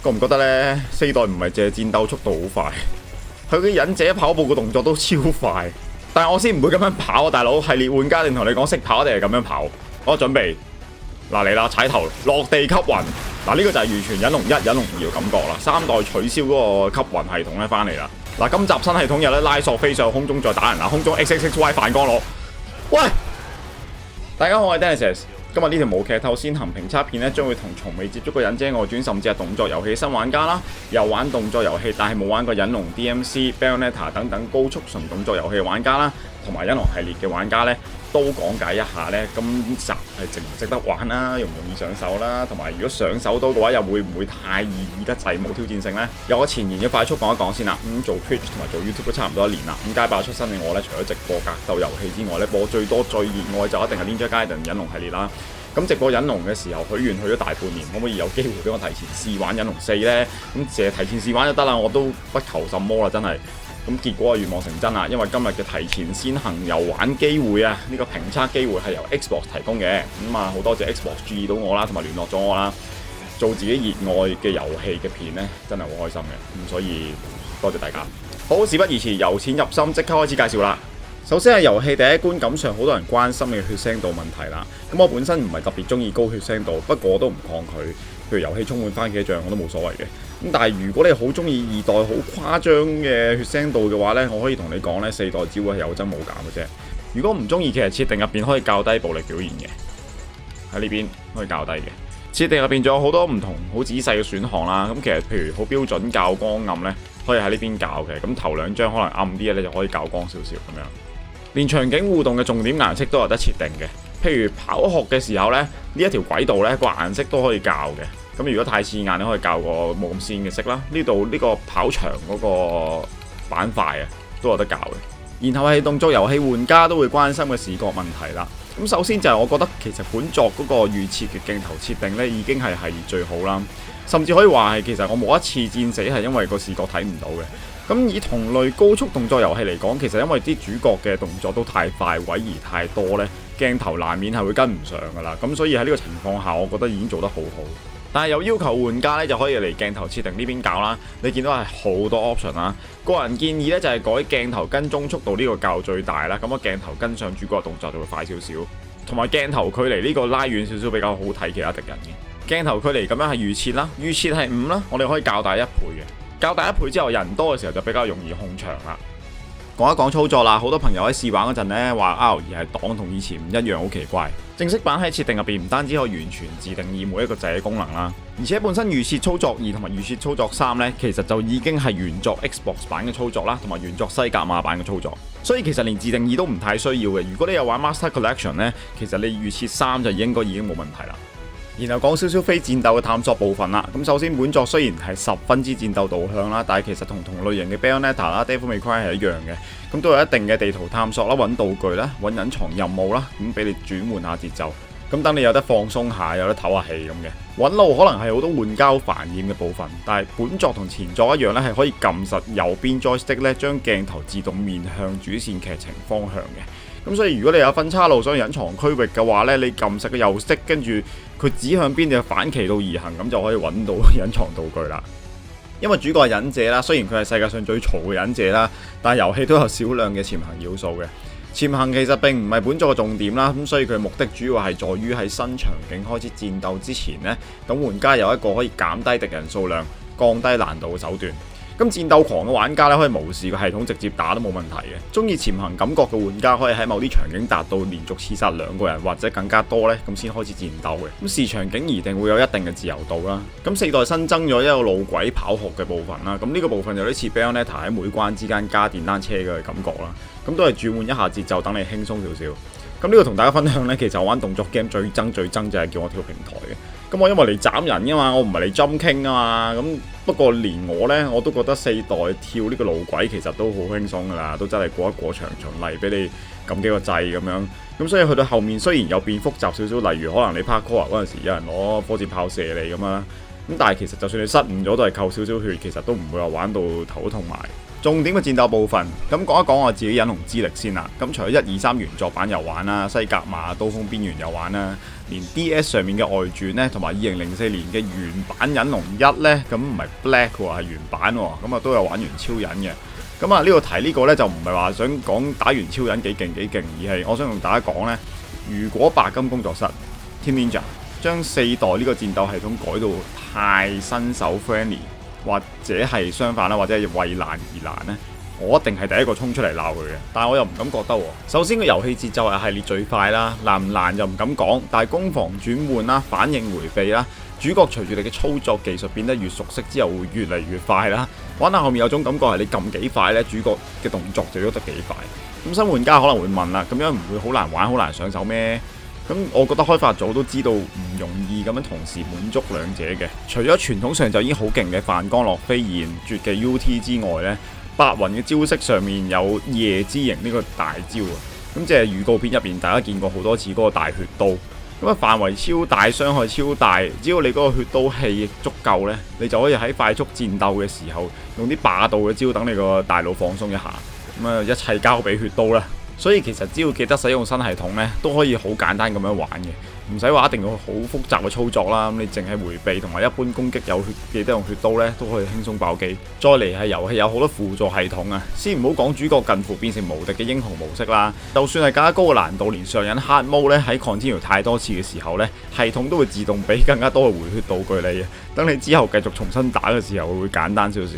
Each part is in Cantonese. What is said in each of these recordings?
覺唔覺得呢？四代唔係淨係戰鬥速度好快，佢嘅忍者跑步嘅動作都超快。但係我先唔會咁樣跑啊，大佬！系列玩家定同你講識跑定係咁樣跑？我準備嗱嚟啦，踩頭落地吸雲嗱，呢個就係完全忍龍1、忍龍2嘅感覺啦。3代取消嗰個吸雲系統咧，翻嚟啦。嗱，今集新系統有咧拉索飛上空中再打人啦，空中 XXY 反光落。喂，大家好，我係 Dennis。今日呢條無劇透先行評測片咧，將會同從未接觸過忍者外傳甚至係動作遊戲新玩家啦，又玩動作遊戲但係冇玩過忍龍 DMC、Bayonetta 等等高速純動作遊戲嘅玩家啦，同埋忍龍系列嘅玩家咧，都講解一下咧，今集係值唔值得玩啦，容唔容易上手啦，同埋如果上手到嘅話，又會唔會太易得滯冇挑戰性呢？有個前言要快速講一講先啦。做 Twitch 同埋做 YouTube 都差唔多1年啦。街霸出身嘅我咧，除咗直播格鬥遊戲之外咧，播最多最熱愛就一定係 Ninja Gaiden 忍龍系列啦。咁直播忍龍嘅時候，許願許咗大半年，可唔可以有機會俾我提前試玩忍龍4呢？咁淨係提前試玩就得啦，我都不求什麼啦，真係。咁結果願望成真啦，因為今日嘅提前先行遊玩機會啊，呢個評測機會係由 Xbox 提供嘅。咁好多謝 Xbox 注意到我啦，同埋聯絡咗我啦，做自己熱愛嘅遊戲嘅片呢，真係好開心嘅。咁所以多謝大家。好，事不宜遲，由淺入深，即刻開始介紹啦。首先係遊戲第一觀感上，好多人關心嘅血腥度問題啦。咁我本身唔係特別中意高血腥度，不過我都唔抗拒。譬如遊戲充滿番茄醬，我都冇所謂嘅。咁但係如果你好中意2代好誇張嘅血腥度嘅話呢，我可以同你講呢4代只會係有增冇減嘅啫。如果唔中意，其實設定入邊可以較低暴力表現嘅，喺呢邊可以較低嘅。設定入邊仲有好多唔同好仔細嘅選項啦。咁其實譬如好標準較光暗呢，可以喺呢邊較嘅。咁頭2張可能暗啲嘅，你就可以較光少少咁樣。連場景互動嘅重點顏色都有得設定嘅，譬如跑學嘅時候呢，呢一條軌道呢個顏色都可以校嘅。咁如果太刺眼，你可以校個冇咁鮮嘅色啦。呢度呢個跑場嗰個板塊啊，都有得校嘅。然後係動作遊戲玩家都會關心嘅視覺問題啦。咁首先就係我覺得其實本作嗰個預設嘅鏡頭設定呢已經係系列最好啦，甚至可以話係其實我冇一次戰死係因為個視覺睇唔到嘅。咁以同類高速動作遊戲嚟講，其實因為啲主角嘅動作都太快，位移太多呢，鏡頭難免係會跟唔上噶啦。咁所以喺呢個情況下，我覺得已經做得好好。但係有要求玩家呢，就可以嚟鏡頭設定呢邊搞啦。你見到係好多 option 啦。個人建議呢，就係改鏡頭跟蹤速度呢個較最大啦。咁個鏡頭跟上主角嘅動作就會快少少，同埋鏡頭距離呢個拉遠少少比較好睇其他敵人嘅。鏡頭距離咁樣係預設啦，預設係5啦，我哋可以較大1倍嘅。較大1倍之後，人多嘅時候就比較容易控場啦。講一講操作啦，好多朋友喺試玩嗰陣呢話 RE 係擋同以前唔一樣，好奇怪。正式版喺設定入邊唔單止可以完全自定義每一個掣嘅功能啦，而且本身預設操作2同埋預設操作3呢，其實就已經係原作 Xbox 版嘅操作啦，同埋原作西甲馬版嘅操作。所以其實連自定義都唔太需要嘅。如果你有玩 Master Collection 呢，其實你預設3就已經冇問題啦。然後講少少非戰鬥嘅探索部分啦。咁首先本作雖然係十分之戰鬥導向啦，但係其實同類型嘅 Bayonetta 啦、Devil May Cry 係一樣嘅。咁都有一定嘅地圖探索啦、揾道具啦、揾隱藏任務啦，咁俾你轉換下節奏。咁等你有得放鬆下，有得唞下氣咁嘅。揾路可能係好多玩家煩厭嘅部分，但係本作同前作一樣咧，係可以撳實右邊 joystick 咧，將鏡頭自動面向主線劇情方向嘅。咁所以如果你有分岔路想隱藏區域嘅話咧，你撳實個右stick，跟住佢指向邊就反其道而行，咁就可以揾到隱藏道具啦。因為主角係忍者啦，雖然佢係世界上最嘈嘅忍者啦，但係遊戲都有少量嘅潛行要素嘅。潛行其實並唔係本作嘅重點啦，咁所以佢目的主要係在於喺新場景開始戰鬥之前呢，等玩家有一個可以減低敵人數量、降低難度嘅手段。咁戰鬥狂嘅玩家咧，可以無視個系統直接打都冇問題嘅。中意潛行感覺嘅玩家可以喺某啲場景達到連續刺殺2個人或者更加多呢，咁先開始戰鬥嘅。咁視場景一定會有一定嘅自由度啦。咁4代新增咗一個路軌跑學嘅部分啦。咁呢個部分有啲似 Bayonetta 喺每關之間加電單車嘅感覺啦。咁都係轉換一下節奏，等你輕鬆少少。咁呢個同大家分享呢，其實我玩動作 game 最憎就係叫我跳平台嘅。咁我因為嚟斬人噶嘛，我唔係嚟 jump king 啊嘛。咁不過連我呢，我都覺得4代跳呢個路軌其實都好輕鬆噶啦，都真係過一過場循例俾你撳幾個掣咁樣。咁所以去到後面雖然有變複雜少少，例如可能你 parkour 嗰陣時有人攞火箭炮射你咁啦。咁但係其實就算你失誤咗，都係扣少少血，其實都唔會話玩到頭都痛埋。重點嘅戰鬥部分，咁講一講我自己隱龍之力先啦。咁除咗1、2、3原作版有玩啦，西甲馬、刀鋒邊緣有玩啦，連 DS 上面嘅外傳呢，同埋2004年嘅原版隱龍1呢，咁唔係 Black 喎，係原版喎，咁啊都有玩完超人嘅。咁啊呢度提呢個呢，就唔係話想講打完超人幾勁，而係我想同大家講呢，如果白金工作室 Team Ninja 將4代呢個戰鬥系統改到太新手 friendly， 或者係相反啦，或者係為難而難呢，我一定係第一個衝出嚟鬧佢嘅。但係我又唔敢覺得喎。首先個遊戲節奏係系列最快啦，難唔難就唔敢講。但係攻防轉換啦、反應迴避啦，主角隨住你嘅操作技術變得越熟悉之後，會越嚟越快啦。玩到後面有種感覺係你撳幾快呢，主角嘅動作就喐得幾快。咁新玩家可能會問啦，咁樣唔會好難玩、好難上手咩？咁我覺得開發組都知道唔容易咁樣同時滿足兩者嘅。除咗傳統上就已經好勁嘅范江洛飛燕絕技 UT 之外呢，白雲嘅招式上面有夜之形呢個大招啊。咁即係預告片入邊大家見過好多次嗰個大血刀。咁啊範圍超大，傷害超大，只要你嗰個血刀氣足夠呢，你就可以喺快速戰鬥嘅時候用啲霸道嘅招等你個大腦放鬆一下。咁啊一切交俾血刀啦。所以其實只要記得使用新系統呢，都可以好簡單咁樣玩嘅，唔使話一定要好複雜嘅操作啦。咁你淨係迴避同埋一般攻擊有血，記得用血刀呢，都可以輕鬆爆機。再嚟係遊戲有好多輔助系統啊，先唔好講主角近乎變成無敵嘅英雄模式啦，就算係更加高嘅難度，連上癮 hard mode 呢，喺 continue 太多次嘅時候呢，系統都會自動俾更加多嘅回血道具你嘅，等你之後繼續重新打嘅時候會簡單少少。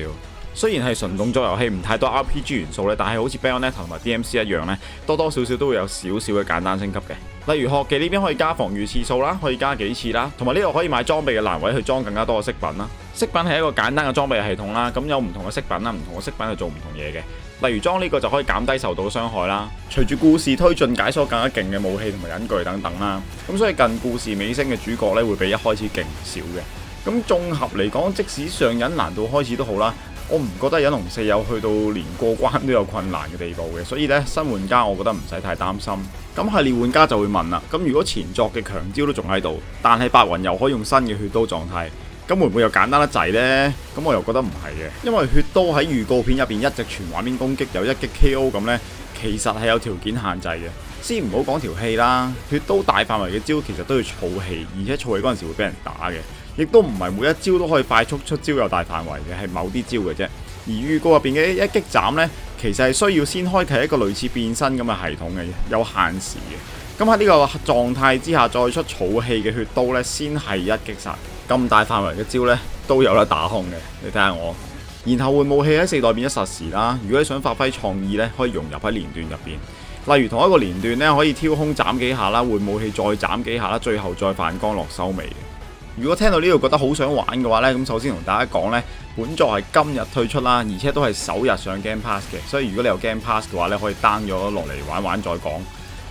雖然係純動作遊戲，唔太多 RPG 元素咧，但係好似 Bayonetta 同埋 DMC 一樣咧，多多少少都會有少少嘅簡單升級嘅。例如學技呢邊可以加防禦次數啦，可以加幾次啦，同埋呢度可以買裝備嘅欄位去裝更加多嘅飾品啦。飾品係一個簡單嘅裝備系統啦，咁有唔同嘅飾品啦，唔同嘅飾品去做唔同嘢嘅。例如裝呢個就可以減低受到傷害啦。隨住故事推進，解鎖更加勁嘅武器同埋隱具等等啦。咁所以近故事尾聲嘅主角咧會比一開始勁少嘅。咁綜合嚟講，即使上癮難度開始都好啦。我唔覺得隱龍4有去到連過關都有困難嘅地步嘅，所以咧新玩家我覺得唔使太擔心。咁系列玩家就會問啦，咁如果前作嘅強招都仲喺度，但係白雲又可以用新嘅血刀狀態，咁會唔會又簡單得滯呢？咁我又覺得唔係嘅，因為血刀喺預告片入邊一直全畫面攻擊，有一擊 KO 咁呢，其實係有條件限制嘅。先唔好講條氣啦，血刀大範圍嘅招其實都要儲氣，而且儲氣嗰陣時會俾人打嘅。亦都唔係每一招都可以快速出招有大範圍嘅，係某啲招嘅啫。而預告入邊嘅一擊斬呢，其實係需要先開啟一個類似變身咁嘅系統嘅，有限時嘅。咁喺呢個狀態之下再出儲氣嘅血刀呢，先係一擊殺。咁大範圍嘅招呢，都有得打空嘅，你睇下我。然後換武器喺4代變咗實時啦。如果你想發揮創意呢，可以融入喺連段入邊。例如同一個連段呢，可以挑空斬幾下啦，換武器再斬幾下啦，最後再反光落收尾。如果聽到呢度覺得好想玩嘅話呢，咁首先同大家講呢，本作係今日推出啦，而且都係首日上 Game Pass 嘅，所以如果你有 Game Pass 嘅話呢，可以 down 咗落嚟玩玩再講。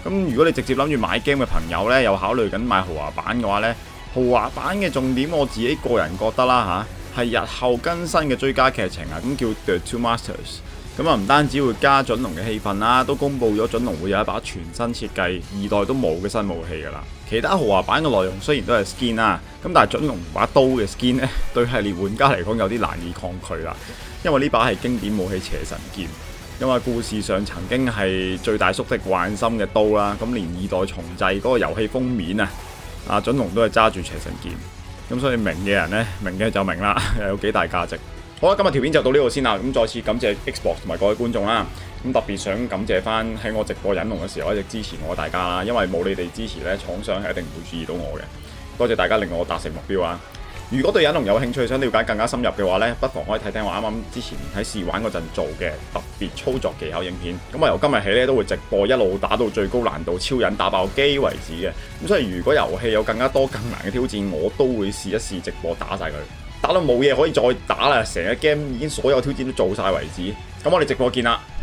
咁如果你直接諗住買 game 嘅朋友呢，又考慮緊買豪華版嘅話呢，豪華版嘅重點我自己個人覺得啦嚇，係日後更新嘅追加劇情啊，咁叫 The Two Masters。咁啊，唔單止會加準龍嘅氣氛啦，都公布咗準龍會有一把全新設計2代都冇嘅新武器噶啦。其他豪華版嘅內容雖然都係 skin 啦，咁但係準龍把刀嘅 skin 呢，對系列玩家嚟講有啲難以抗拒啦。因為呢把係經典武器邪神劍，因為故事上曾經係最大宿敵幻心嘅刀啦。咁連2代重製嗰個遊戲封面啊，準龍都係揸住邪神劍。咁所以明嘅人呢，明嘅就明啦，有幾大價值。好啦，今日條片就到呢度先啦。咁再次感謝 Xbox 同埋各位觀眾啦。咁特別想感謝翻喺我直播隱龍嘅時候一直支持我大家啦。因為冇你哋支持呢，廠商係一定唔會注意到我嘅。多謝大家令我達成目標啊！如果對隱龍有興趣，想了解更加深入嘅話呢，不妨可以睇睇我啱啱之前喺試玩嗰陣做嘅特別操作技巧影片。咁我由今日起呢，都會直播一路打到最高難度超人打爆機為止嘅。咁所以如果遊戲有更加多更難嘅挑戰，我都會試一試直播打晒佢。打到冇嘢可以再打啦，成個 game 已經所有挑戰都做晒為止。咁我哋直播見啦〜